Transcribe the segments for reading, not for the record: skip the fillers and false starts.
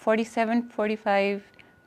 47-45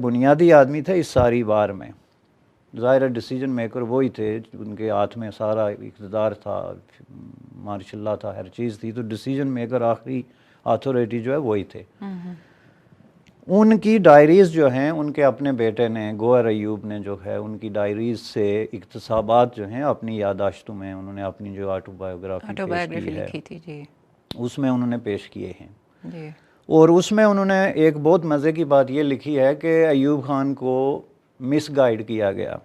بنیادی آدمی تھے اس ساری وار میں، ظاہر ڈیسیجن میکر وہی تھے، ان کے ہاتھ میں سارا اقتدار تھا، مارشاء اللہ تھا، ہر چیز تھی، تو ڈیسیجن میکر آخری اتھارٹی جو ہے وہی تھے۔ ان کی ڈائریز جو ہیں، ان کے اپنے بیٹے نے گوہر ایوب نے جو ہے ان کی ڈائریز سے اقتصابات جو ہیں اپنی یادداشتوں میں انہوں نے اپنی جو آٹو بایوگرافی پیش کی ہے لکھی تھی جی، اس میں انہوں نے پیش کیے ہیں جی، اور اس میں انہوں نے ایک بہت مزے کی بات یہ لکھی ہے کہ ایوب خان کو مس گائیڈ کیا گیا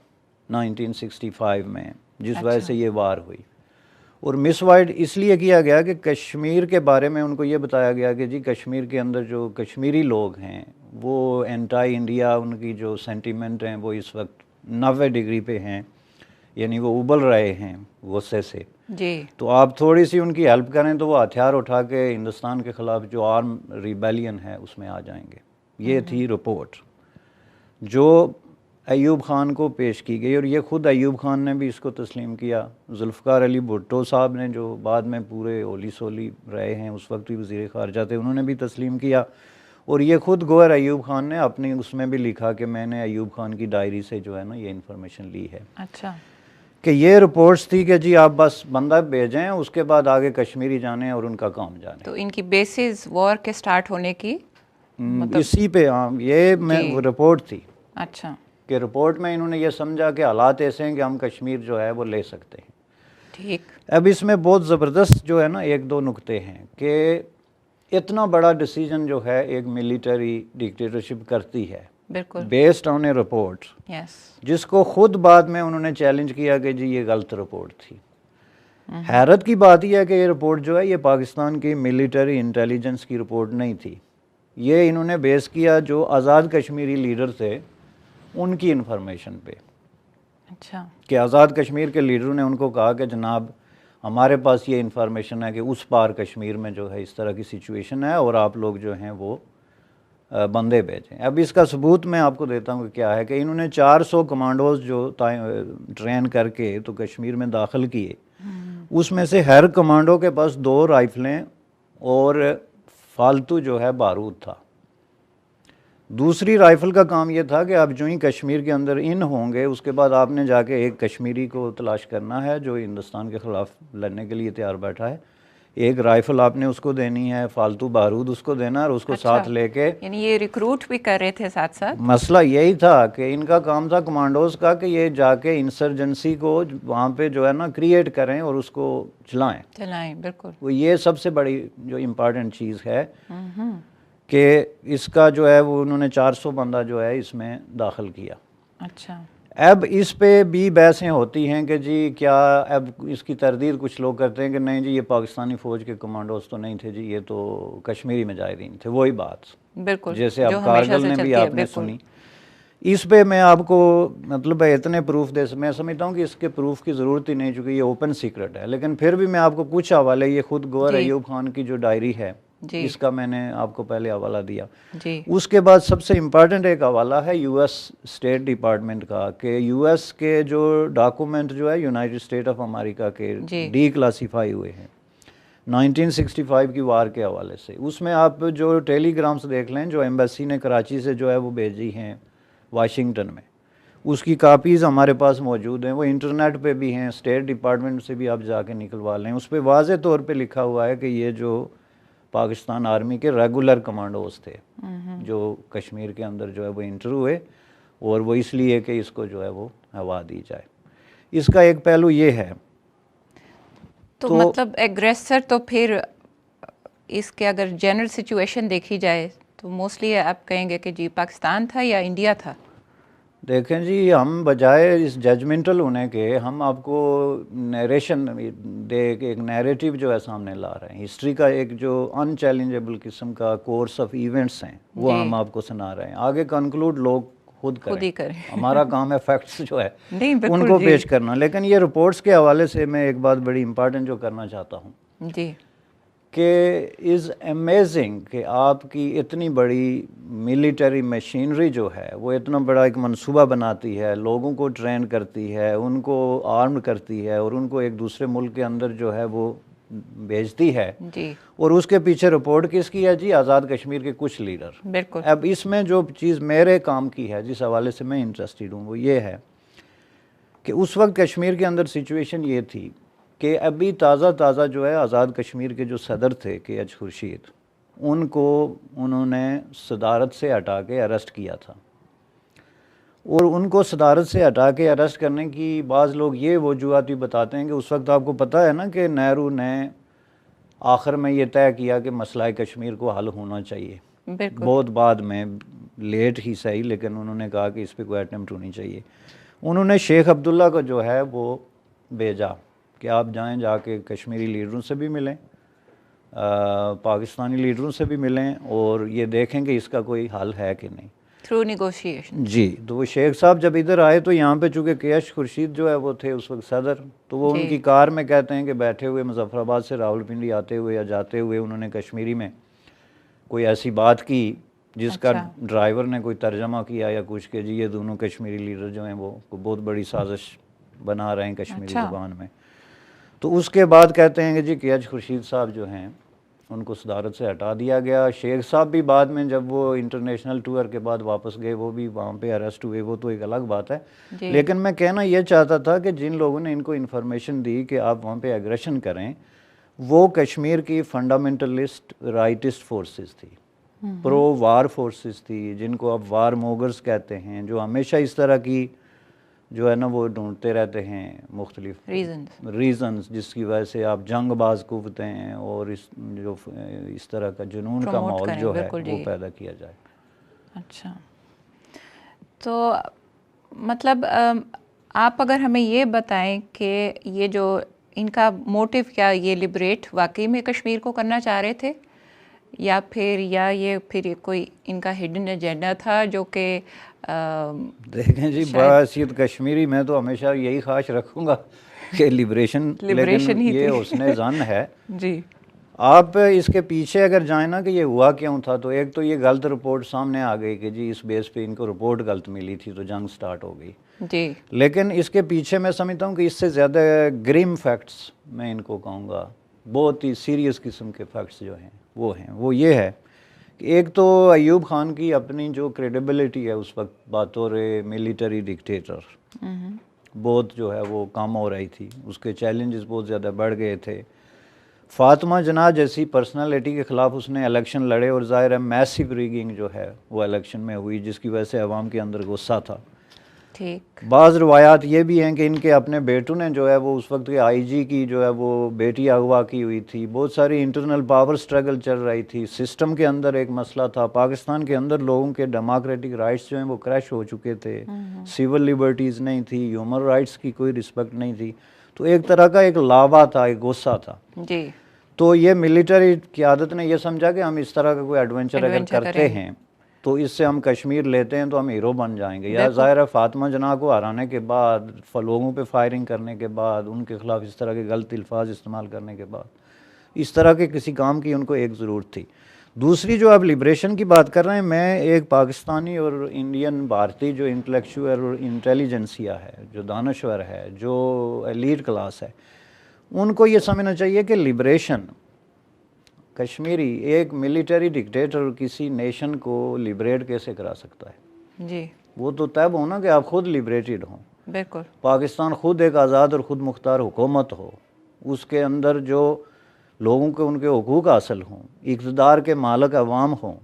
1965 میں، جس وجہ سے یہ وار ہوئی، اور مس وائڈ اس لیے کیا گیا کہ کشمیر کے بارے میں ان کو یہ بتایا گیا کہ جی کشمیر کے اندر جو کشمیری لوگ ہیں وہ اینٹائی انڈیا، ان کی جو سینٹیمنٹ ہیں وہ اس وقت 90 ڈگری پہ ہیں، یعنی وہ ابل رہے ہیں غصے سے، جی، تو آپ تھوڑی سی ان کی ہیلپ کریں تو وہ ہتھیار اٹھا کے ہندوستان کے خلاف جو آرم ریبیلین ہے اس میں آ جائیں گے۔ یہ تھی رپورٹ جو ایوب خان کو پیش کی گئی، اور یہ خود ایوب خان نے بھی اس کو تسلیم کیا، ذوالفقار علی بھٹو صاحب نے جو بعد میں پورے اولی سولی رہے ہیں، اس وقت بھی وزیر خارجہ تھے، انہوں نے بھی تسلیم کیا، اور یہ خود گوہر ایوب خان نے اپنی اس میں بھی لکھا کہ میں نے ایوب خان کی ڈائری سے جو ہے نا یہ انفارمیشن لی ہے۔ اچھا، کہ یہ رپورٹس تھی کہ جی آپ بس بندہ بھیجیں، اس کے بعد آگے کشمیری جانیں اور ان کا کام جانیں۔ تو ان کی بیسز وار کے سٹارٹ ہونے کی اسی پہ یہ میں رپورٹ تھی، اچھا، کہ رپورٹ میں انہوں نے یہ سمجھا کہ حالات ایسے ہیں کہ ہم کشمیر جو ہے وہ لے سکتے ہیں۔ ٹھیک، اب اس میں بہت زبردست جو ہے نا ایک دو نقطے ہیں کہ اتنا بڑا ڈیسیجن جو ہے ایک ملیٹری ڈکٹیٹرشپ کرتی ہے بالکل، بیسڈ آن اے رپورٹ، یس، جس کو خود بعد میں انہوں نے چیلنج کیا کہ جی یہ غلط رپورٹ تھی۔ حیرت کی بات یہ ہے کہ یہ رپورٹ جو ہے یہ پاکستان کی ملیٹری انٹیلیجنس کی رپورٹ نہیں تھی، یہ انہوں نے بیس کیا جو آزاد کشمیری لیڈر تھے ان کی انفارمیشن پہ، اچھا، کہ آزاد کشمیر کے لیڈروں نے ان کو کہا کہ جناب ہمارے پاس یہ انفارمیشن ہے کہ اس پار کشمیر میں جو ہے اس طرح کی سچویشن ہے اور آپ لوگ جو ہیں وہ بندے بھیجیں۔ اب اس کا ثبوت میں آپ کو دیتا ہوں کہ کیا ہے، کہ انہوں نے 400 کمانڈوز جو ٹرین کر کے تو کشمیر میں داخل کیے، اس میں سے ہر کمانڈو کے پاس 2 رائفلیں اور فالتو جو ہے بارود تھا۔ دوسری رائفل کا کام یہ تھا کہ آپ جو ہی کشمیر کے اندر ان ہوں گے اس کے بعد آپ نے جا کے ایک کشمیری کو تلاش کرنا ہے جو ہندوستان کے خلاف لڑنے کے لیے تیار بیٹھا ہے، ایک رائفل آپ نے اس کو دینی ہے، فالتو بارود اس کو دینا، اور اس کو ساتھ لے کے، یعنی یہ ریکروٹ بھی کر رہے تھے ساتھ ساتھ۔ مسئلہ یہی تھا کہ ان کا کام تھا کمانڈوز کا کہ یہ جا کے انسرجنسی کو وہاں پہ جو ہے نا کریٹ کریں اور اس کو چلائیں، بالکل، وہ یہ سب سے بڑی جو امپارٹنٹ چیز ہے کہ اس کا جو ہے وہ انہوں نے 400 بندہ جو ہے اس میں داخل کیا۔ اچھا، اب اس پہ بھی بحثیں ہوتی ہیں کہ جی کیا، اب اس کی تردید کچھ لوگ کرتے ہیں کہ نہیں جی یہ پاکستانی فوج کے کمانڈوز تو نہیں تھے جی، یہ تو کشمیری مجاہدین تھے، وہی بات بالکل، جیسے اب کارگل میں بھی آپ نے سنی۔ اس پہ میں آپ کو مطلب اتنے پروف میں سمجھتا ہوں کہ اس کے پروف کی ضرورت ہی نہیں، چونکہ یہ اوپن سیکرٹ ہے، لیکن پھر بھی میں آپ کو کچھ حوالے، یہ خود گوہر ایوب خان کی جو ڈائری ہے اس کا میں نے آپ کو پہلے حوالہ دیا، اس کے بعد سب سے امپارٹنٹ ایک حوالہ ہے یو ایس اسٹیٹ ڈپارٹمنٹ کا، کہ یو ایس کے جو ڈاکومنٹ جو ہے یونائٹڈ اسٹیٹ آف امریکہ کے ڈی کلاسیفائی ہوئے ہیں 1965 کی وار کے حوالے سے، اس میں آپ جو ٹیلی گرامس دیکھ لیں جو ایمبیسی نے کراچی سے جو ہے وہ بھیجی ہیں واشنگٹن میں، اس کی کاپیز ہمارے پاس موجود ہیں، وہ انٹرنیٹ پہ بھی ہیں، اسٹیٹ ڈپارٹمنٹ سے بھی آپ جا کے نکلوا لیں، اس پہ واضح طور پہ لکھا ہوا ہے کہ یہ جو پاکستان آرمی کے ریگولر کمانڈوز تھے جو کشمیر کے اندر جو ہے وہ انٹر ہوئے، اور وہ اس لیے کہ اس کو جو ہے وہ ہوا دی جائے۔ اس کا ایک پہلو یہ ہے، تو مطلب ایگریسر تو پھر اس کے اگر جنرل سچویشن دیکھی جائے تو موسٹلی آپ کہیں گے کہ جی پاکستان تھا یا انڈیا تھا؟ دیکھیں جی ہم بجائے اس ججمنٹل ہونے کے ہم آپ کو نیریشن ایک نیریٹو جو ہے سامنے لا رہے ہیں، ہسٹری کا ایک جو ان چیلنجیبل قسم کا کورس آف ایونٹس ہیں وہ ہم آپ کو سنا رہے ہیں، آگے کنکلوڈ لوگ خود کریں، ہمارا کام ہے فیکٹس جو ہے ان کو پیش کرنا، لیکن یہ رپورٹس کے حوالے سے میں ایک بات بڑی امپارٹنٹ جو کرنا چاہتا ہوں جی کہ از امیزنگ کہ آپ کی اتنی بڑی ملیٹری مشینری جو ہے وہ اتنا بڑا ایک منصوبہ بناتی ہے، لوگوں کو ٹرین کرتی ہے، ان کو آرم کرتی ہے، اور ان کو ایک دوسرے ملک کے اندر جو ہے وہ بھیجتی ہے جی، اور اس کے پیچھے رپورٹ کس کی ہے جی؟ آزاد کشمیر کے کچھ لیڈر. بالکل. اب اس میں جو چیز میرے کام کی ہے جس حوالے سے میں انٹرسٹڈ ہوں وہ یہ ہے کہ اس وقت کشمیر کے اندر سچویشن یہ تھی کہ ابھی تازہ جو ہے آزاد کشمیر کے جو صدر تھے کے ایچ خورشید، ان کو انہوں نے صدارت سے ہٹا کے اریسٹ کیا تھا. اور ان کو صدارت سے ہٹا کے اریسٹ کرنے کی بعض لوگ یہ وجوہات بھی بتاتے ہیں کہ اس وقت آپ کو پتہ ہے نا کہ نہرو نے آخر میں یہ طے کیا کہ مسئلہ کشمیر کو حل ہونا چاہیے. بالکل. بہت بعد میں، لیٹ ہی صحیح، لیکن انہوں نے کہا کہ اس پہ کوئی اٹیمپٹ ہونی چاہیے. انہوں نے شیخ عبداللہ کو جو ہے وہ بھیجا کہ آپ جائیں، جا کے کشمیری لیڈروں سے بھی ملیں، پاکستانی لیڈروں سے بھی ملیں اور یہ دیکھیں کہ اس کا کوئی حل ہے کہ نہیں. Through negotiation. جی، تو وہ شیخ صاحب جب ادھر آئے تو یہاں پہ چونکہ کے ایچ خورشید جو ہے وہ تھے اس وقت صدر، تو وہ ان کی کار میں کہتے ہیں کہ بیٹھے ہوئے مظفر آباد سے راولپنڈی آتے ہوئے یا جاتے ہوئے انہوں نے کشمیری میں کوئی ایسی بات کی جس کا ڈرائیور نے کوئی ترجمہ کیا یا کچھ کہ جی یہ دونوں کشمیری لیڈر جو ہیں وہ بہت بڑی سازش بنا رہے ہیں کشمیری زبان میں. تو اس کے بعد کہتے ہیں کہ جی کے ایچ خورشید صاحب جو ہیں ان کو صدارت سے ہٹا دیا گیا. شیخ صاحب بھی بعد میں جب وہ انٹرنیشنل ٹور کے بعد واپس گئے وہ بھی وہاں پہ اریسٹ ہوئے، وہ تو ایک الگ بات ہے. لیکن میں کہنا یہ چاہتا تھا کہ جن لوگوں نے ان کو انفارمیشن دی کہ آپ وہاں پہ ایگریشن کریں، وہ کشمیر کی فنڈامنٹلسٹ رائٹسٹ فورسز تھی، پرو وار فورسز تھی، جن کو اب وار موگرز کہتے ہیں، جو ہمیشہ اس طرح کی جو ہے نا وہ ڈھونڈتے رہتے ہیں مختلف ریزنز جس کی وجہ سے آپ جنگ باز قوتیں اور اس طرح کا جنون کا ماحول جو ہے وہ پیدا کیا جائے. اچھا، تو مطلب آپ اگر ہمیں یہ بتائیں کہ یہ جو ان کا موٹیو کیا، یہ لبریٹ واقعی میں کشمیر کو کرنا چاہ رہے تھے یا پھر کوئی ان کا ہڈن ایجنڈا تھا جو کہ دیکھیں جی بحیثیت کشمیری میں تو ہمیشہ یہی خواہش رکھوں گا کہ لبریشن لیکن یہ حسن ظن ہے. جی، آپ اس کے پیچھے اگر جائیں نا کہ یہ ہوا کیوں تھا، تو ایک تو یہ غلط رپورٹ سامنے آ گئی کہ جی اس بیس پہ ان کو رپورٹ غلط ملی تھی تو جنگ سٹارٹ ہو گئی. جی، لیکن اس کے پیچھے میں سمجھتا ہوں کہ اس سے زیادہ گریم فیکٹس میں ان کو کہوں گا، بہت ہی سیریس قسم کے فیکٹس جو ہیں وہ یہ ہے کہ ایک تو ایوب خان کی اپنی جو کریڈیبلٹی ہے اس وقت بطور ملیٹری ڈکٹیٹر بہت جو ہے وہ کم ہو رہی تھی، اس کے چیلنجز بہت زیادہ بڑھ گئے تھے. فاطمہ جناح جیسی پرسنالٹی کے خلاف اس نے الیکشن لڑے اور ظاہر ہے میسیو ریگنگ جو ہے وہ الیکشن میں ہوئی جس کی وجہ سے عوام کے اندر غصہ تھا. بعض روایات یہ بھی ہیں کہ ان کے اپنے بیٹوں نے جو ہے وہ اس وقت کے آئی جی کی جو ہے وہ بیٹی اغوا کی ہوئی تھی. بہت ساری انٹرنل پاور سٹرگل چل رہی تھی، سسٹم کے اندر ایک مسئلہ تھا، پاکستان کے اندر لوگوں کے ڈیموکریٹک رائٹس جو ہیں وہ کریش ہو چکے تھے، سیول لبرٹیز نہیں تھی، ہیومن رائٹس کی کوئی رسپیکٹ نہیں تھی. تو ایک طرح کا ایک لاوا تھا، ایک غصہ تھا. جی، تو یہ ملٹری قیادت نے یہ سمجھا کہ ہم اس طرح کا کوئی ایڈونچر اگر کرتے ہیں تو اس سے ہم کشمیر لیتے ہیں تو ہم ہیرو بن جائیں گے. یا ظاہر ہے فاطمہ جناح کو ہرانے کے بعد، لوگوں پہ فائرنگ کرنے کے بعد، ان کے خلاف اس طرح کے غلط الفاظ استعمال کرنے کے بعد اس طرح کے کسی کام کی ان کو ایک ضرورت تھی. دوسری جو آپ لبریشن کی بات کر رہے ہیں، میں ایک پاکستانی اور انڈین بھارتی جو انٹلیکچوئل اور انٹیلیجنسیا ہے، جو دانشور ہے، جو ایلیٹ کلاس ہے، ان کو یہ سمجھنا چاہیے کہ لبریشن کشمیری ایک ملیٹری ڈکٹیٹر کسی نیشن کو لبریٹ کیسے کرا سکتا ہے؟ جی، وہ تو طے ہونا کہ آپ خود لبریٹڈ ہوں. بالکل. پاکستان خود ایک آزاد اور خود مختار حکومت ہو، اس کے اندر جو لوگوں کے ان کے حقوق حاصل ہوں، اقتدار کے مالک عوام ہوں،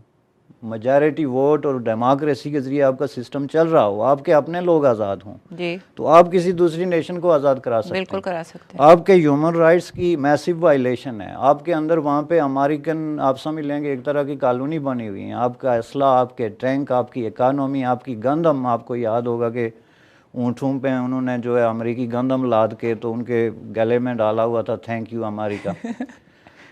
میجارٹی ووٹ اور ڈیموکریسی کے ذریعے آپ کا سسٹم چل رہا ہو، آپ کے اپنے لوگ آزاد ہوں، جی، تو آپ کسی دوسری نیشن کو آزاد کرا سکتے ہیں. بالکل کرا سکتے ہیں. آپ کے ہیومن رائٹس کی میسیو وائلیشن ہے. آپ کے اندر وہاں پہ امریکن آپ سمجھ لیں گے ایک طرح کی کالونی بنی ہوئی ہیں. آپ کا اسلحہ، آپ کے ٹینک، آپ کی اکانومی، آپ کی گندم، آپ کو یاد ہوگا کہ اونٹوں پہ انہوں نے جو ہے امریکی گندم لاد کے تو ان کے گلے میں ڈالا ہوا تھا تھینک یو امریکہ.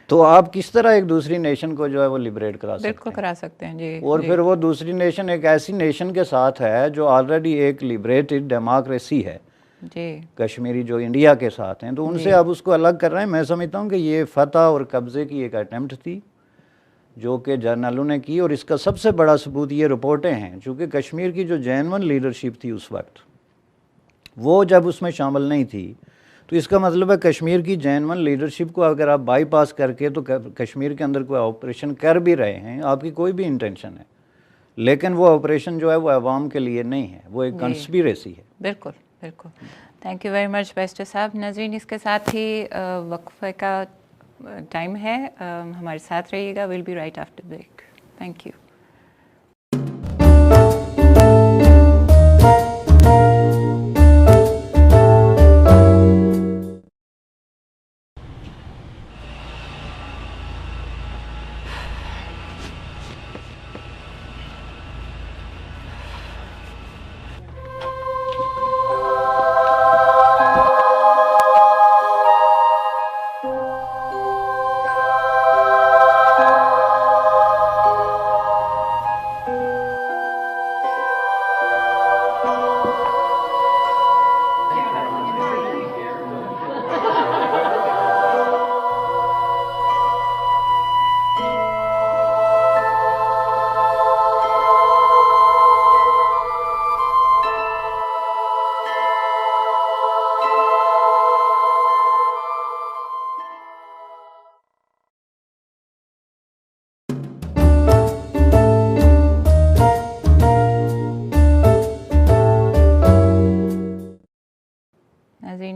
تو آپ کس طرح ایک دوسری نیشن کو جو ہے وہ لبریٹ کرا سکتے ہیں؟ بالکل کرا سکتے ہیں. جی، اور پھر وہ دوسری نیشن ایک ایسی نیشن کے ساتھ ہے جو آلریڈی ایک لبریٹڈ ڈیموکریسی ہے. جی، کشمیری جو انڈیا کے ساتھ ہیں، تو ان سے آپ اس کو الگ کر رہے ہیں. میں سمجھتا ہوں کہ یہ فتح اور قبضے کی ایک اٹیمپٹ تھی جو کہ جرنلوں نے کی، اور اس کا سب سے بڑا ثبوت یہ رپورٹیں ہیں. چونکہ کشمیر کی جو جینون لیڈرشپ تھی اس وقت، وہ جب اس میں شامل نہیں تھی تو اس کا مطلب ہے کشمیر کی جینون لیڈرشپ کو اگر آپ بائی پاس کر کے تو کشمیر کے اندر کوئی آپریشن کر بھی رہے ہیں، آپ کی کوئی بھی انٹینشن ہے، لیکن وہ آپریشن جو ہے وہ عوام کے لیے نہیں ہے، وہ ایک کنسپیریسی ہے۔ بالکل بالکل، thank you very much barrister صاحب۔ ناظرین، اس کے ساتھ ہی وقفے کا ٹائم ہے، ہمارے ساتھ رہیے گا، we'll be right after break. Thank you.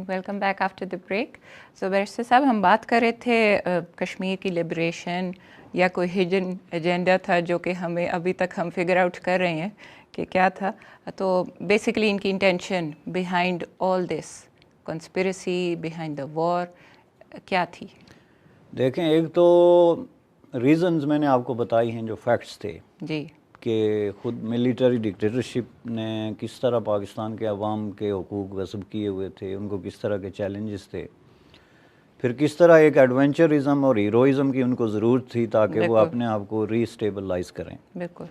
Welcome back after the break. So barrister صاحب، ہم بات کر رہے تھے کشمیر کی لبریشن یا کوئی ہڈن ایجنڈا تھا جو کہ ہمیں ابھی تک ہم فگر آؤٹ کر رہے ہیں کہ کیا تھا۔ تو بیسیکلی ان کی intention behind all this conspiracy, behind the war کیا تھی؟ دیکھیں، ایک تو ریزنز میں نے آپ کو بتائی ہیں جو فیکٹس تھے، جی، کہ خود ملیٹری ڈکٹیٹرشپ نے کس طرح پاکستان کے عوام کے حقوق غصب کیے ہوئے تھے، ان کو کس طرح کے چیلنجز تھے، پھر کس طرح ایک ایڈونچرزم اور ہیروئزم کی ان کو ضرورت تھی تاکہ وہ اپنے آپ کو ری اسٹیبلائز کریں۔ بالکل۔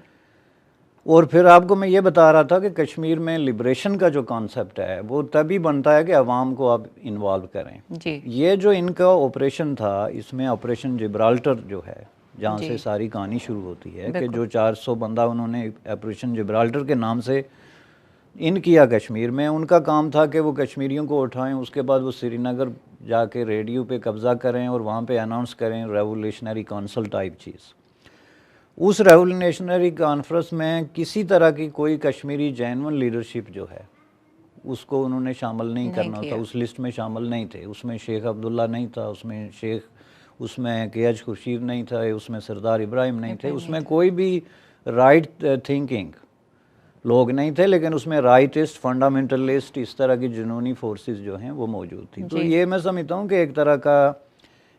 اور پھر آپ کو میں یہ بتا رہا تھا کہ کشمیر میں لبریشن کا جو کانسیپٹ ہے وہ تبھی بنتا ہے کہ عوام کو آپ انوالو کریں۔ جی، یہ جو ان کا آپریشن تھا، اس میں آپریشن جبرالٹر جو ہے، جہاں سے ساری کہانی شروع ہوتی ہے، کہ جو 400 بندہ انہوں نے آپریشن جبرالٹر کے نام سے ان کیا کشمیر میں، ان کا کام تھا کہ وہ کشمیریوں کو اٹھائیں، اس کے بعد وہ سری نگر جا کے ریڈیو پہ قبضہ کریں اور وہاں پہ اناؤنس کریں ریولیوشنری کونسل ٹائپ چیز۔ اس ریولیوشنری کانفرنس میں کسی طرح کی کوئی کشمیری جینون لیڈرشپ جو ہے اس کو انہوں نے شامل نہیں کرنا تھا، اس لسٹ میں شامل نہیں تھے۔ اس میں شیخ عبداللہ نہیں تھا، اس میں کے ایچ خورشید نہیں تھا، اس میں سردار ابراہیم نہیں تھے، اس میں کوئی بھی رائٹ تھنکنگ لوگ نہیں تھے، لیکن اس میں رائٹسٹ، فنڈامنٹلسٹ، اس طرح کی جنونی فورسز جو ہیں وہ موجود تھیں۔ تو یہ میں سمجھتا ہوں کہ ایک طرح کا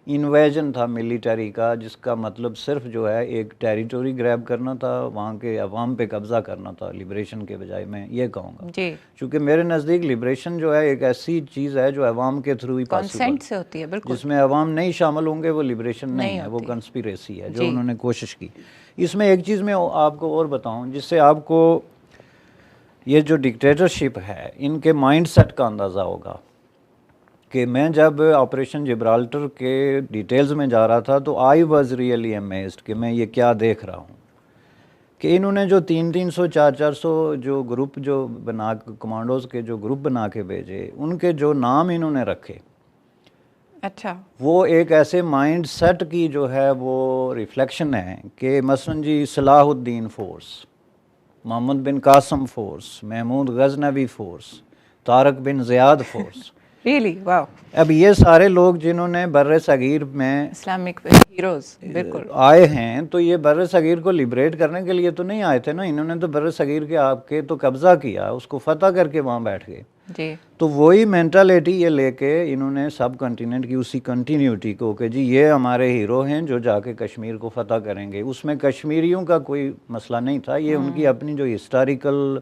انویژن تھا ملیٹری کا، جس کا مطلب صرف جو ہے ایک ٹیریٹوری گریب کرنا تھا، وہاں کے عوام پہ قبضہ کرنا تھا، لبریشن کے بجائے، میں یہ کہوں گا۔ جی، چونکہ میرے نزدیک لبریشن جو ہے ایک ایسی چیز ہے جو عوام کے تھرو ہی کانسنٹ سے ہوتی ہے، بالکل، جس میں عوام نہیں شامل ہوں گے وہ لبریشن نہیں ہے، وہ کنسپیریسی ہے جو انہوں نے کوشش کی۔ اس میں ایک چیز میں آپ کو اور بتاؤں جس سے آپ کو یہ جو ڈکٹیٹرشپ ہے ان کے مائنڈ سیٹ کا اندازہ ہوگا، کہ میں جب آپریشن جبرالٹر کے ڈیٹیلز میں جا رہا تھا تو آئی واز ریئلی امیزڈ کہ میں یہ کیا دیکھ رہا ہوں، کہ انہوں نے جو 300 400 جو گروپ جو بنا کمانڈوز کے جو گروپ بنا کے بھیجے، ان کے جو نام انہوں نے رکھے، اچھا، وہ ایک ایسے مائنڈ سیٹ کی جو ہے وہ ریفلیکشن ہے کہ مثلاً جی صلاح الدین فورس، محمد بن قاسم فورس، محمود غزنوی فورس، طارق بن زیاد فورس، ریئلی واو۔ اب یہ سارے لوگ جنہوں نے بر صغیر میں اسلامک ہیروز بالکل آئے ہیں، تو یہ بر صغیر کو لبریٹ کرنے کے لیے تو نہیں آئے تھے نا، انہوں نے تو بر صغیر کے آپ کے تو قبضہ کیا، اس کو فتح کر کے وہاں بیٹھ گئے۔ جی، تو وہی مینٹالٹی یہ لے کے انہوں نے سب کنٹیننٹ کی اسی کنٹینیوٹی کو کہ جی یہ ہمارے ہیرو ہیں جو جا کے کشمیر کو فتح کریں گے، اس میں کشمیریوں کا کوئی مسئلہ نہیں تھا، یہ ان کی اپنی جو ہسٹوریکل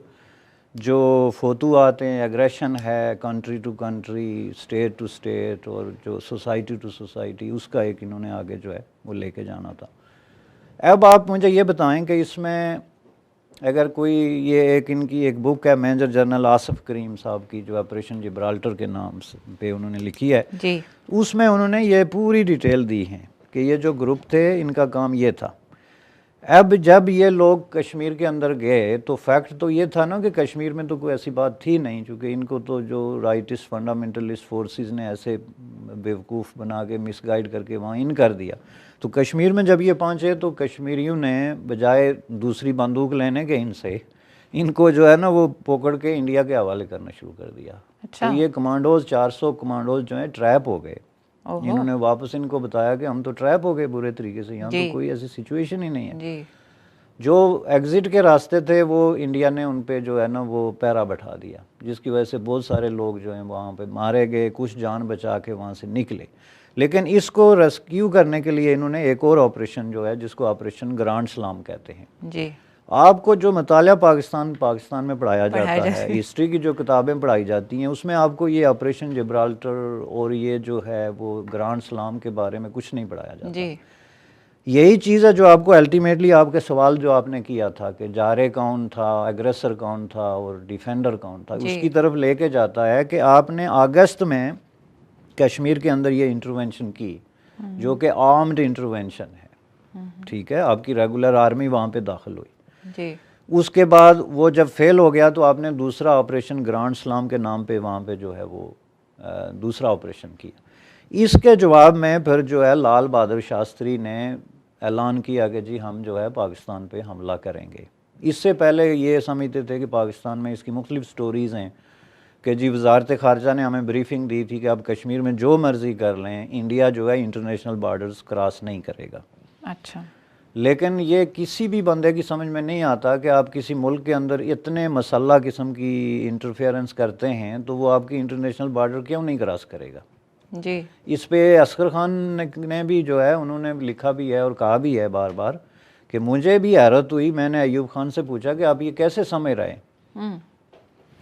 جو فتوحات ہیں، ایگریشن ہے country to country, state to state, اور جو سوسائٹی ٹو سوسائٹی، اس کا ایک انہوں نے آگے جو ہے وہ لے کے جانا تھا۔ اب آپ مجھے یہ بتائیں کہ اس میں اگر کوئی یہ ایک ان کی ایک بک ہے میجر جنرل آصف کریم صاحب کی جو آپریشن جبرالٹر کے نام پہ انہوں نے لکھی ہے، جی، اس میں انہوں نے یہ پوری ڈیٹیل دی ہیں کہ یہ جو گروپ تھے ان کا کام یہ تھا۔ اب جب یہ لوگ کشمیر کے اندر گئے تو فیکٹ تو یہ تھا نا کہ کشمیر میں تو کوئی ایسی بات تھی نہیں، چونکہ ان کو تو جو رائٹسٹ فنڈامنٹلسٹ فورسز نے ایسے بیوقوف بنا کے مس گائیڈ کر کے وہاں ان کر دیا. تو کشمیر میں جب یہ پہنچے تو کشمیریوں نے بجائے دوسری بندوق لینے کے ان سے، ان کو جو ہے نا وہ پکڑ کے انڈیا کے حوالے کرنا شروع کر دیا. تو یہ کمانڈوز 400 کمانڈوز جو ہیں ٹریپ ہو گئے. انہوں نے واپس ان کو بتایا کہ ہم تو ٹریپ ہو گئے برے طریقے سے، یہاں تو کوئی ایسی سچویشن ہی نہیں ہے. جو ایگزٹ کے راستے تھے وہ انڈیا نے ان پہ جو ہے نا وہ پیرا بٹھا دیا، جس کی وجہ سے بہت سارے لوگ جو ہیں وہاں پہ مارے گئے، کچھ جان بچا کے وہاں سے نکلے. لیکن اس کو ریسکیو کرنے کے لیے انہوں نے ایک اور آپریشن جو ہے جس کو آپریشن گرانڈ سلام کہتے ہیں. جی آپ کو جو مطالعہ پاکستان میں پڑھایا جاتا ہے، ہسٹری کی جو کتابیں پڑھائی جاتی ہیں، اس میں آپ کو یہ آپریشن جبرالٹر اور یہ جو ہے وہ گرانڈ سلام کے بارے میں کچھ نہیں پڑھایا جاتا. یہی چیز ہے جو آپ کو الٹیمیٹلی آپ کے سوال جو آپ نے کیا تھا کہ جارے کون تھا، ایگریسر کون تھا اور ڈیفینڈر کون تھا، اس کی طرف لے کے جاتا ہے کہ آپ نے اگست میں کشمیر کے اندر یہ انٹرونشن کی جو کہ آرمڈ انٹرونشن ہے. ٹھیک ہے، آپ کی ریگولر آرمی وہاں پہ داخل ہوئی. اس کے بعد وہ جب فیل ہو گیا تو آپ نے دوسرا آپریشن گرانڈ سلام کے نام پہ وہاں پہ جو ہے وہ دوسرا آپریشن کیا. اس کے جواب میں پھر جو ہے لال بہادر شاستری نے اعلان کیا کہ جی ہم جو ہے پاکستان پہ حملہ کریں گے. اس سے پہلے یہ سمجھتے تھے کہ پاکستان میں اس کی مختلف سٹوریز ہیں کہ جی وزارت خارجہ نے ہمیں بریفنگ دی تھی کہ آپ کشمیر میں جو مرضی کر لیں، انڈیا جو ہے انٹرنیشنل بارڈرز کراس نہیں کرے گا. اچھا. لیکن یہ کسی بھی بندے کی سمجھ میں نہیں آتا کہ آپ کسی ملک کے اندر اتنے مسلح قسم کی انٹرفیئرنس کرتے ہیں تو وہ آپ کی انٹرنیشنل بارڈر کیوں نہیں کراس کرے گا. جی اس پہ اصغر خان نے بھی جو ہے انہوں نے لکھا بھی ہے اور کہا بھی ہے بار بار کہ مجھے بھی حیرت ہوئی. میں نے ایوب خان سے پوچھا کہ آپ یہ کیسے سمجھ رہے ہیں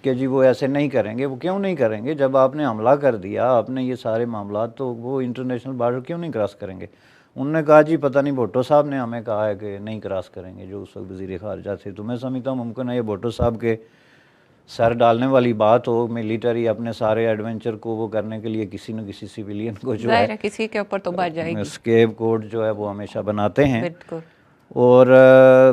کہ جی وہ ایسے نہیں کریں گے. وہ کیوں نہیں کریں گے؟ جب آپ نے حملہ کر دیا، آپ نے یہ سارے معاملات، تو وہ انٹرنیشنل بارڈر کیوں نہیں کراس کریں گے؟ انہوں نے کہا جی پتہ نہیں بھٹو صاحب نے ہمیں کہا ہے کہ نہیں کراس کریں گے، جو اس وقت وزیر خارجہ تھے. تو میں سمجھتا ہوں ممکن ہے یہ بھٹو صاحب کے سر ڈالنے والی بات ہو. ملیٹری اپنے سارے ایڈونچر کو وہ کرنے کے لیے کسی نہ کسی سویلین کو جو ہے کسی کے اوپر تو بات جائے گی، اسکیپ کوڈ جو ہے وہ ہمیشہ بناتے ہیں. بالکل. اور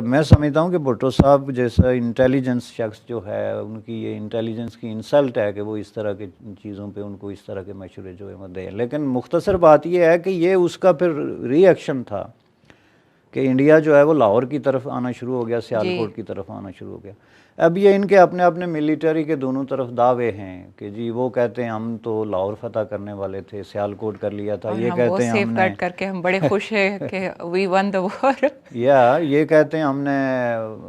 میں سمجھتا ہوں کہ بھٹو صاحب جیسا انٹیلیجنس شخص جو ہے، ان کی یہ انٹیلیجنس کی انسلٹ ہے کہ وہ اس طرح کی چیزوں پہ ان کو اس طرح کے مشورے جو ہے وہ دیں. لیکن مختصر بات یہ ہے کہ یہ اس کا پھر ری ایکشن تھا کہ انڈیا جو ہے وہ لاہور کی طرف آنا شروع ہو گیا، سیالکوٹ کی طرف آنا شروع ہو گیا. اب یہ ان کے اپنے اپنے ملیٹری کے دونوں طرف دعوے ہیں کہ جی وہ کہتے ہیں ہم تو لاہور فتح کرنے والے تھے، سیالکوٹ کر لیا تھا. یہ کہتے ہیں ہم نے کر کے ہم بڑے خوش ہیں کہ وی ون دی وار. یہ کہتے ہیں ہم نے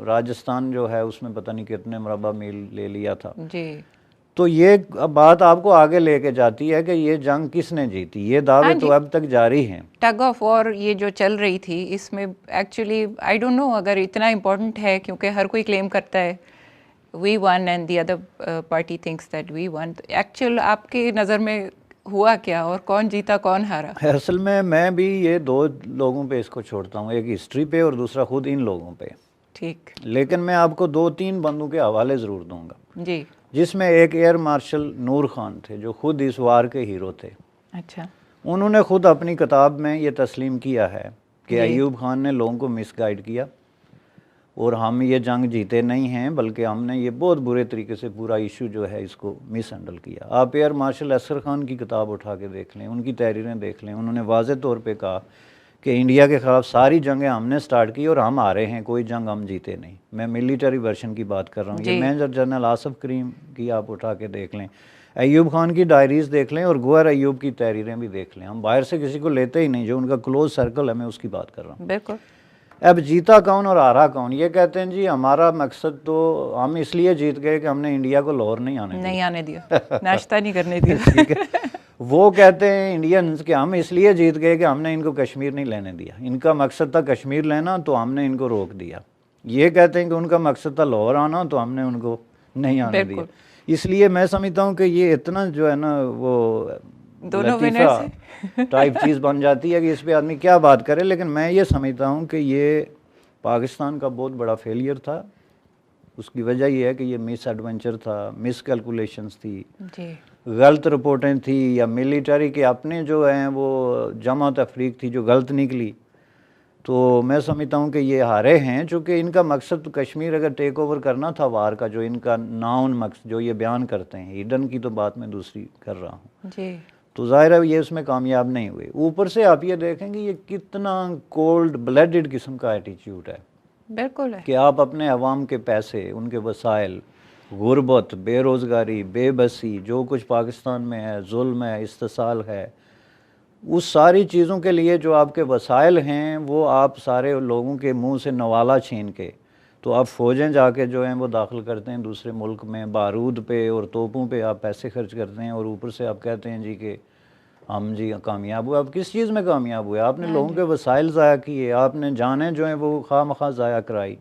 راجستھان جو ہے اس میں پتہ نہیں کتنے مربع میل لے لیا تھا. جی. تو یہ بات آپ کو آگے لے کے جاتی ہے کہ یہ جنگ کس نے جیتی. یہ دعوے تو اب تک جاری ہیں. ٹگ آف وار یہ جو چل رہی تھی، اس میں ایکچولی آئی ڈونٹ نو اگر اتنا امپورٹنٹ ہے، کیونکہ ہر کوئی کلیم کرتا ہے we won and the other party thinks that we won. Actual آپ کی نظر میں ہوا کیا اور کون جیتا کون ہارا؟ اصل میں بھی یہ دو لوگوں پہ اس کو چھوڑتا ہوں، ایک ہسٹری پہ اور دوسرا خود ان لوگوں پہ. ٹھیک. لیکن میں آپ کو 2-3 بندوں کے حوالے ضرور دوں گا. جی. جس میں ایک ایئر مارشل نور خان تھے جو خود اس وار کے ہیرو تھے. اچھا. انہوں نے خود اپنی کتاب میں یہ تسلیم کیا ہے کہ ایوب خان نے لوگوں کو مس گائیڈ کیا اور ہم یہ جنگ جیتے نہیں ہیں، بلکہ ہم نے یہ بہت برے طریقے سے پورا ایشو جو ہے اس کو مس ہینڈل کیا. آپ ایئر مارشل اصغر خان کی کتاب اٹھا کے دیکھ لیں، ان کی تحریریں دیکھ لیں. انہوں نے واضح طور پہ کہا کہ انڈیا کے خلاف ساری جنگیں ہم نے سٹارٹ کی اور ہم ہارے ہیں، کوئی جنگ ہم جیتے نہیں. میں ملیٹری ورشن کی بات کر رہا ہوں. یہ میجر جنرل آصف کریم کی آپ اٹھا کے دیکھ لیں، ایوب خان کی ڈائریز دیکھ لیں اور گوہر ایوب کی تحریریں بھی دیکھ لیں. ہم باہر سے کسی کو لیتے ہی نہیں، جو ان کا کلوز سرکل ہے میں اس کی بات کر رہا ہوں. بالکل. اب جیتا کون اور ہارا کون؟ یہ کہتے ہیں جی ہمارا مقصد تو ہم اس لیے جیت گئے کہ ہم نے انڈیا کو لاہور نہیں آنے دیا، ناشتہ نہیں کرنے دیا. ٹھیک ہے. وہ کہتے ہیں انڈینز کہ ہم اس لیے جیت گئے کہ ہم نے ان کو کشمیر نہیں لینے دیا. ان کا مقصد تھا کشمیر لینا تو ہم نے ان کو روک دیا. یہ کہتے ہیں کہ ان کا مقصد تھا لاہور آنا تو ہم نے ان کو نہیں آنے دیا. اس لیے میں سمجھتا ہوں کہ یہ اتنا جو ہے نا وہ لطیفہ ٹائپ چیز بن جاتی ہے کہ اس پہ آدمی کیا بات کرے. لیکن میں یہ سمجھتا ہوں کہ یہ پاکستان کا بہت بڑا فیلئر تھا. اس کی وجہ یہ ہے کہ یہ مس ایڈونچر تھا، مس کیلکولیشنز تھی، غلط رپورٹیں تھی، یا ملیٹری کے اپنے جو ہیں وہ جمع تفریق تھی جو غلط نکلی. تو میں سمجھتا ہوں کہ یہ ہارے ہیں، چونکہ ان کا مقصد کشمیر اگر ٹیک اوور کرنا تھا وار کا، جو ان کا ناؤن مقصد جو یہ بیان کرتے ہیں، ہیڈن کی تو بات میں دوسری کر رہا ہوں جی، تو ظاہر ہے یہ اس میں کامیاب نہیں ہوئے. اوپر سے آپ یہ دیکھیں گے یہ کتنا کولڈ بلڈڈ قسم کا ایٹیچیوڈ ہے بالکل ہے کہ آپ اپنے عوام کے پیسے، ان کے وسائل، غربت، بے روزگاری، بے بسی، جو کچھ پاکستان میں ہے، ظلم ہے، استحصال ہے، اس ساری چیزوں کے لیے جو آپ کے وسائل ہیں وہ آپ سارے لوگوں کے منہ سے نوالا چھین کے تو آپ فوجیں جا کے جو ہیں وہ داخل کرتے ہیں دوسرے ملک میں، بارود پہ اور توپوں پہ آپ پیسے خرچ کرتے ہیں، اور اوپر سے آپ کہتے ہیں جی کہ ہم جی کامیاب ہوئے. آپ کس چیز میں کامیاب ہوئے؟ آپ نے لوگوں کے وسائل ضائع کیے، آپ نے جانیں جو ہیں وہ خواہ مخواہ ضائع کرائی،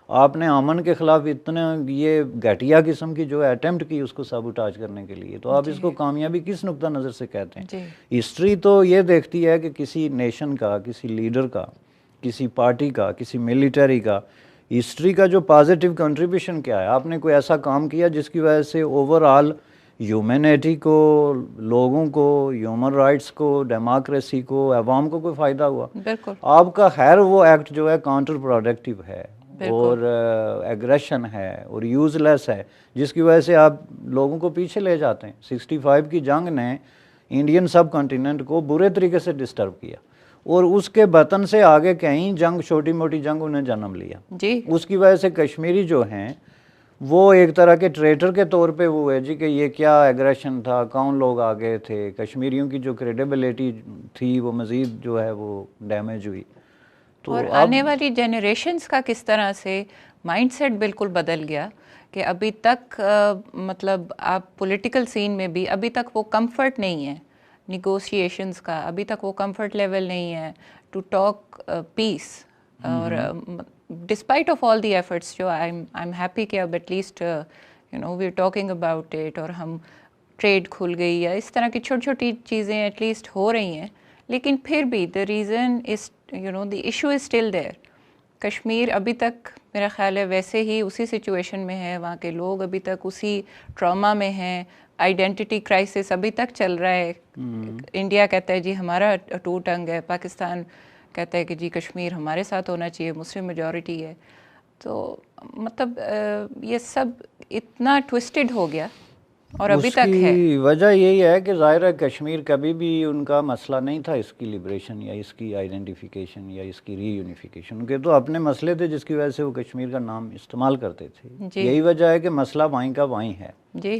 آپ نے امن کے خلاف اتنا یہ گھٹیا قسم کی جو اٹیمپٹ کی اس کو سابوٹاج کرنے کے لیے، تو آپ اس کو کامیابی کس نقطہ نظر سے کہتے ہیں؟ ہسٹری تو یہ دیکھتی ہے کہ کسی نیشن کا، کسی لیڈر کا، کسی پارٹی کا، کسی ملٹری کا، ہسٹری کا جو پازیٹیو کنٹریبیوشن کیا ہے. آپ نے کوئی ایسا کام کیا جس کی وجہ سے اوور آل ہیومینٹی کو، لوگوں کو، ہیومن رائٹس کو، ڈیموکریسی کو، عوام کو کوئی فائدہ ہوا؟ بالکل. آپ کا خیر وہ ایکٹ جو ہے کاؤنٹر پروڈکٹیو ہے اور ایگریشن ہے اور یوز لیس ہے، جس کی وجہ سے آپ لوگوں کو پیچھے لے جاتے ہیں. 65 کی جنگ نے انڈین سب کنٹیننٹ کو برے طریقے سے ڈسٹرب کیا، اور اس کے بطن سے آگے کہیں جنگ، چھوٹی موٹی جنگ انہیں جنم لیا. اس کی وجہ سے کشمیری جو ہیں وہ ایک طرح کے ٹریٹر کے طور پہ وہ ہے جی کہ یہ کیا ایگریشن تھا، کون لوگ آگے تھے. کشمیریوں کی جو کریڈیبلٹی تھی وہ مزید جو ہے وہ ڈیمیج ہوئی. اور آنے والی جنریشنز کا کس طرح سے مائنڈ سیٹ بالکل بدل گیا کہ ابھی تک مطلب آپ پولیٹیکل سین میں بھی ابھی تک وہ کمفرٹ نہیں ہے نیگوشیشنز کا، ابھی تک وہ کمفرٹ لیول نہیں ہے ٹو ٹاک پیس. اور despite of all the efforts جو آئی ایم ہیپی کہ اب at least you know we are talking about it, اور ہم ٹریڈ کھل گئی یا اس طرح کی چھوٹی چھوٹی چیزیں ایٹ لیسٹ ہو رہی ہیں، لیکن پھر بھی the reason is you know the issue is still there. Kashmir ابھی تک میرا خیال ہے ویسے ہی اسی سچویشن میں ہے، وہاں کے لوگ ابھی تک اسی ٹراما میں ہیں، آئیڈینٹی کرائسس ابھی تک چل رہا ہے. انڈیا کہتا ہے جی ہمارا ٹو ٹنگ ہے، پاکستان کہتا ہے کہ جی کشمیر ہمارے ساتھ ہونا چاہیے، مسلم میجورٹی ہے. تو مطلب یہ سب اتنا ٹوسٹڈ ہو گیا اور ابھی تک ہے. اس کی وجہ یہی ہے کہ ظاہر ہے کشمیر کبھی بھی ان کا مسئلہ نہیں تھا اس کی لبریشن یا اس کی آئیڈینٹیفیکیشن یا اس کی ری یونیفیکیشن، ان کے تو اپنے مسئلے تھے جس کی وجہ سے وہ کشمیر کا نام استعمال کرتے تھے. یہی وجہ ہے کہ مسئلہ وہیں کا وہیں ہے. جی.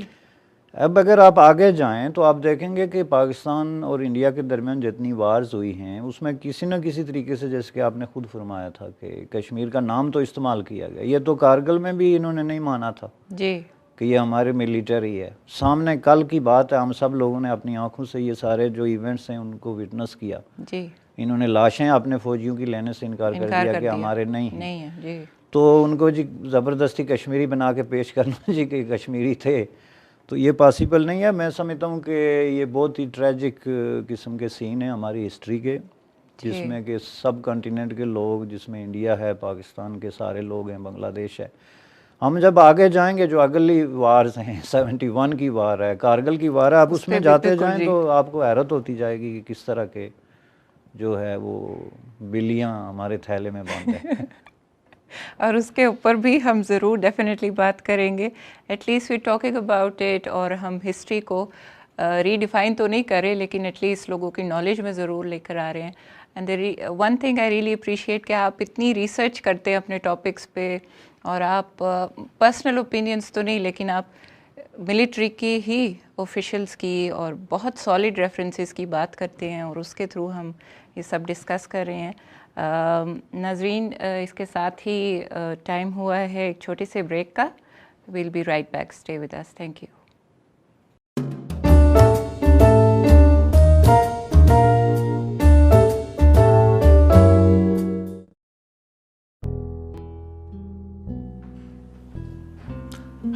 اب اگر آپ آگے جائیں تو آپ دیکھیں گے کہ پاکستان اور انڈیا کے درمیان جتنی وارز ہوئی ہیں اس میں کسی نہ کسی طریقے سے، جیسے کہ آپ نے خود فرمایا تھا کہ کشمیر کا نام تو استعمال کیا گیا. یہ تو کارگل میں بھی انہوں نے نہیں مانا تھا جی کہ یہ ہمارے ملیٹری ہے. سامنے کل کی بات ہے، ہم سب لوگوں نے اپنی آنکھوں سے یہ سارے جو ایونٹس ہیں ان کو وٹنس کیا. جی. انہوں نے لاشیں اپنے فوجیوں کی لینے سے انکار کر دیا کہ ہمارے نہیں ہیں. جی. تو ان کو جی زبردستی کشمیری بنا کے پیش کرنا جی کہ کشمیری تھے، تو یہ پاسبل نہیں ہے. میں سمجھتا ہوں کہ یہ بہت ہی ٹریجک قسم کے سین ہیں ہماری ہسٹری کے، جس میں کہ سب کنٹیننٹ کے لوگ، جس میں انڈیا ہے، پاکستان کے سارے لوگ ہیں، بنگلہ دیش ہے. ہم جب آگے جائیں گے جو اگلی وارز ہیں، 71 کی وار ہے، کارگل کی وار ہے، آپ اس میں جاتے جائیں تو آپ کو حیرت ہوتی جائے گی کہ کس طرح کے جو ہے وہ بلیاں ہمارے تھیلے میں بند ہیں. اور اس کے اوپر بھی ہم ضرور ڈیفینیٹلی بات کریں گے. At least we talking about it, اور ہم ہسٹری کو ری ڈیفائن تو نہیں کرے لیکن ایٹ لیسٹ لوگوں کی نالج میں ضرور لے کر آ رہے ہیں. And one thing I really appreciate کہ آپ اتنی ریسرچ کرتے ہیں اپنے ٹاپکس پہ، اور آپ پرسنل اوپینینس تو نہیں لیکن آپ ملٹری کی ہی آفیشلس کی اور بہت سالڈ ریفرنسز کی بات کرتے ہیں، اور اس کے تھرو ہم یہ سب ڈسکس کر رہے ہیں. ناظرین اس کے ساتھ ہی ٹائم ہوا ہے ایک چھوٹے سے بریک کا. We'll be right back, stay with us. Thank you.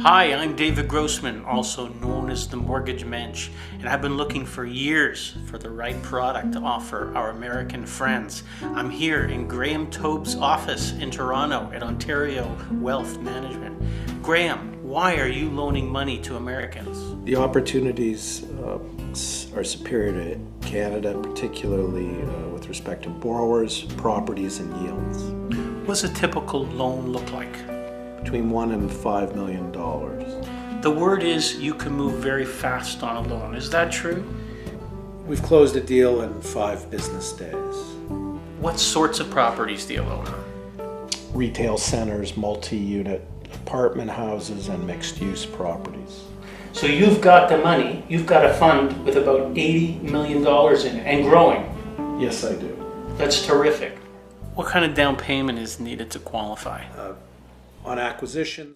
Hi, I'm David Grossman, also known as the Mortgage Mensch, and I've been looking for years for the right product to offer our American friends. I'm here in Graham Tobe's office in Toronto at Ontario Wealth Management. Graham, why are you loaning money to Americans? The opportunities are superior to Canada, particularly with respect to borrowers, properties, and yields. What does a typical loan look like? Between $1 and $5 million. The word is you can move very fast on a loan. Is that true? We've closed a deal in 5 business days. What sorts of properties do you loan on? Retail centers, multi-unit apartment houses, and mixed-use properties. So you've got the money, you've got a fund with about $80 million in it and growing. Yes, I do. That's terrific. What kind of down payment is needed to qualify? On acquisition,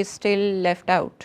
is still left out।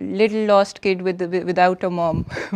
little lost kid without a mom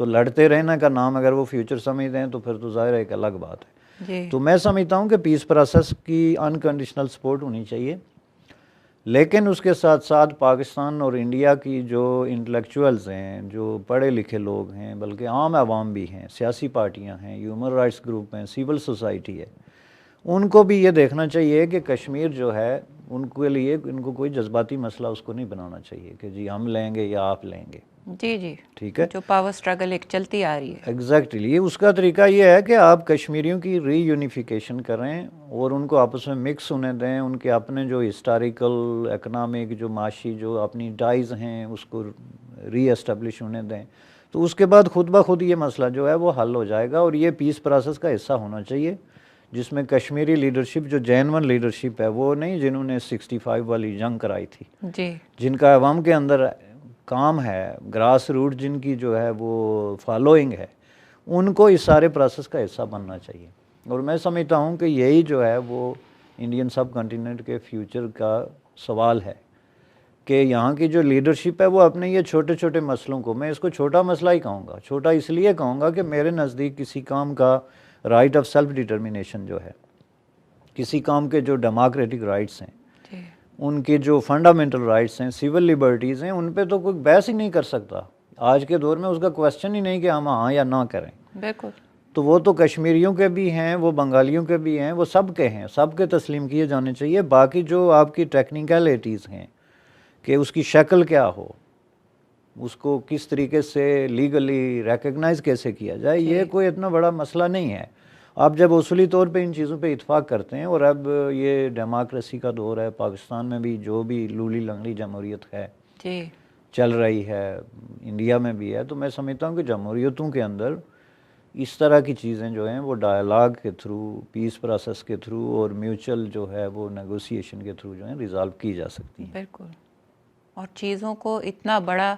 تو لڑتے رہنے کا نام اگر وہ future سمجھتے ہیں تو پھر تو ظاہر ہے ایک الگ بات ہے. تو میں سمجھتا ہوں کہ پیس پروسیس کی انکنڈیشنل سپورٹ ہونی چاہیے، لیکن اس کے ساتھ ساتھ پاکستان اور انڈیا کی جو انٹلیکچوئلز ہیں، جو پڑھے لکھے لوگ ہیں، بلکہ عام عوام بھی ہیں، سیاسی پارٹیاں ہیں، ہیومن رائٹس گروپ ہیں، سول سوسائٹی ہے، ان کو بھی یہ دیکھنا چاہیے کہ کشمیر جو ہے ان کے لیے ان کو کوئی جذباتی مسئلہ اس کو نہیں بنانا چاہیے کہ جی ہم لیں گے یا آپ لیں گے. جی ٹھیک ہے، جو پاور سٹرگل ایک چلتی آ رہی ہے. ایگزیکٹلی اس کا طریقہ یہ ہے کہ آپ کشمیریوں کی ری یونیفیکیشن کریں اور ان کو آپس میں مکس ہونے دیں، ان کے اپنے جو ہسٹوریکل اکنامک جو معاشی جو اپنی ٹائز ہیں اس کو ری اسٹیبلش ہونے دیں، تو اس کے بعد خود بخود یہ مسئلہ جو ہے وہ حل ہو جائے گا. اور یہ پیس پروسیس کا حصہ ہونا چاہیے جس میں کشمیری لیڈرشپ جو جینون لیڈرشپ ہے، وہ نہیں جنہوں نے 65 والی جنگ کرائی تھی، جن کا عوام کے اندر کام ہے، گراس روٹ جن کی جو ہے وہ فالوئنگ ہے، ان کو اس سارے پروسیس کا حصہ بننا چاہیے. اور میں سمجھتا ہوں کہ یہی جو ہے وہ انڈین سب کنٹیننٹ کے فیوچر کا سوال ہے کہ یہاں کی جو لیڈرشپ ہے وہ اپنے یہ چھوٹے چھوٹے مسئلوں کو، میں اس کو چھوٹا مسئلہ ہی کہوں گا، چھوٹا اس لیے کہوں گا کہ میرے نزدیک کسی کام کا رائٹ آف سیلف ڈٹرمنیشن جو ہے، کسی کام کے جو ڈیموکریٹک رائٹس ہیں، ان کے جو فنڈامنٹل رائٹس ہیں، سول لبرٹیز ہیں، ان پہ تو کوئی بحث ہی نہیں کر سکتا. آج کے دور میں اس کا کویسچن ہی نہیں کہ ہم ہاں یا نہ کریں. بالکل. تو وہ تو کشمیریوں کے بھی ہیں، وہ بنگالیوں کے بھی ہیں، وہ سب کے ہیں، سب کے تسلیم کیے جانے چاہیے. باقی جو آپ کی ٹیکنیکلٹیز ہیں کہ اس کی شکل کیا ہو، اس کو کس طریقے سے لیگلی ریکگنائز کیسے کیا جائے، یہ کوئی اتنا بڑا مسئلہ نہیں ہے. آپ جب اصولی طور پہ ان چیزوں پہ اتفاق کرتے ہیں، اور اب یہ ڈیموکریسی کا دور ہے، پاکستان میں بھی جو بھی لولی لنگڑی جمہوریت ہے چل رہی ہے، انڈیا میں بھی ہے، تو میں سمجھتا ہوں کہ جمہوریتوں کے اندر اس طرح کی چیزیں جو ہیں وہ ڈائلاگ کے تھرو، پیس پروسیس کے تھرو اور میوچل جو ہے وہ نیگوسیشن کے تھرو جو ہیں ریزالو کی جا سکتی ہیں. بالکل. اور چیزوں کو اتنا بڑا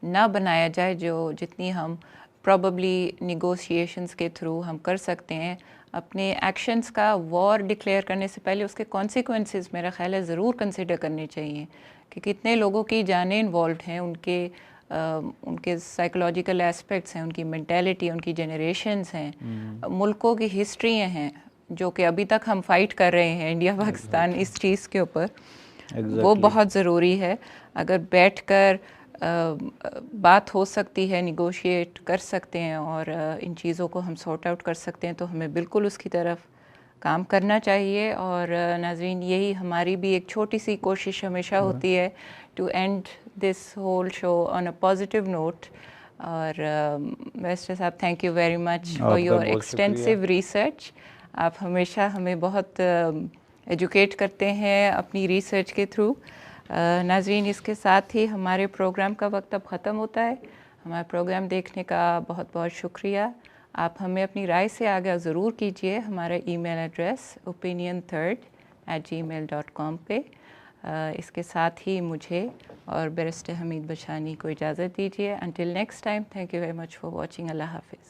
نہ بنایا جائے جو جتنی ہم پروبیبلی نیگوشیشنز کے تھرو ہم کر سکتے ہیں. اپنے ایکشنز کا وار ڈکلیئر کرنے سے پہلے اس کے کانسیکوینسز میرا خیال ہے ضرور کنسیڈر کرنے چاہیے کہ کتنے لوگوں کی جانیں انوالوڈ ہیں، ان کے سائیکولوجیکل ایسپیکٹس ہیں، ان کی مینٹیلٹی، ان کی جنریشنز ہیں، ملکوں کی ہسٹریاں ہیں جو کہ ابھی تک ہم فائٹ کر رہے ہیں انڈیا پاکستان اس چیز کے اوپر. وہ بہت ضروری ہے. اگر بیٹھ کر بات ہو سکتی ہے، نیگوشیٹ کر سکتے ہیں اور ان چیزوں کو ہم سارٹ آؤٹ کر سکتے ہیں تو ہمیں بالکل اس کی طرف کام کرنا چاہیے. اور ناظرین، یہی ہماری بھی ایک چھوٹی سی کوشش ہمیشہ ہوتی ہے to end this whole show on a positive note. اور بیرسٹر صاحب، thank you very much for your extensive research. آپ ہمیشہ ہمیں بہت ایجوکیٹ کرتے ہیں اپنی ریسرچ کے تھرو. ناظرین، اس کے ساتھ ہی ہمارے پروگرام کا وقت اب ختم ہوتا ہے. ہمارا پروگرام دیکھنے کا بہت بہت شکریہ. آپ ہمیں اپنی رائے سے آگاہ ضرور کیجیے. ہمارا ای میل ایڈریس opinion3@gmail.com پہ. اس کے ساتھ ہی مجھے اور بیرسٹر حمید بچھانی کو اجازت دیجیے. Until next time, thank you very much for watching. اللہ حافظ.